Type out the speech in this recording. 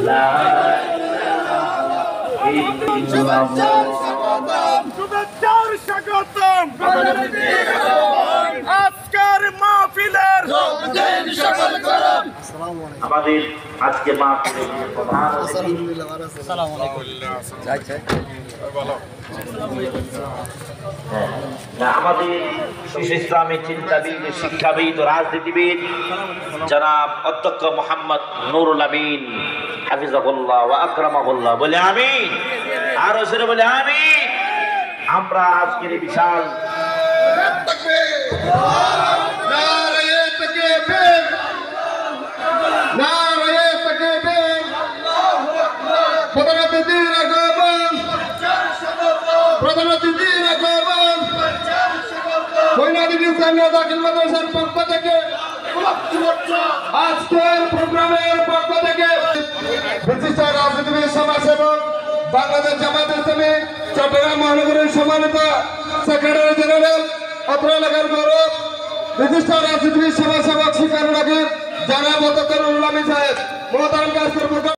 লা ইলাহা শুভেচ্ছার স্বাগতম আজকের মাহফিলের আমাদের আজকে মাহফিলের প্রধান অতিথি আমাদের ইসলামী চিন্তাবিদ, শিক্ষাবিদ ও রাজনীতিবিদ জনাব অধ্যক্ষ মোহাম্মদ নুরুল আমিন হাফিজাহুল্লাহ ওয়া আকরামাহুল্লাহ। বলে আমিন। আরো জোরে বলে আমিন। আমরা আজকের এই বিশাল আজকের প্রোগ্রামের পক্ষ থেকে বিশিষ্ট রাজনীতিবিদ, সমাজসেবক, বাংলাদেশ জামায়াত ইসলামী চট্টগ্রাম মহানগরীর সম্মানিত সেক্রেটারি জেনারেল, অত্র এলাকার গৌরব, বিশিষ্ট রাজনীতিবিদ, সমাজসেবক, শিক্ষানুরাগী জনাব অধ্যক্ষ নুরুল আমিন সাহেব, মহতারাম কাজের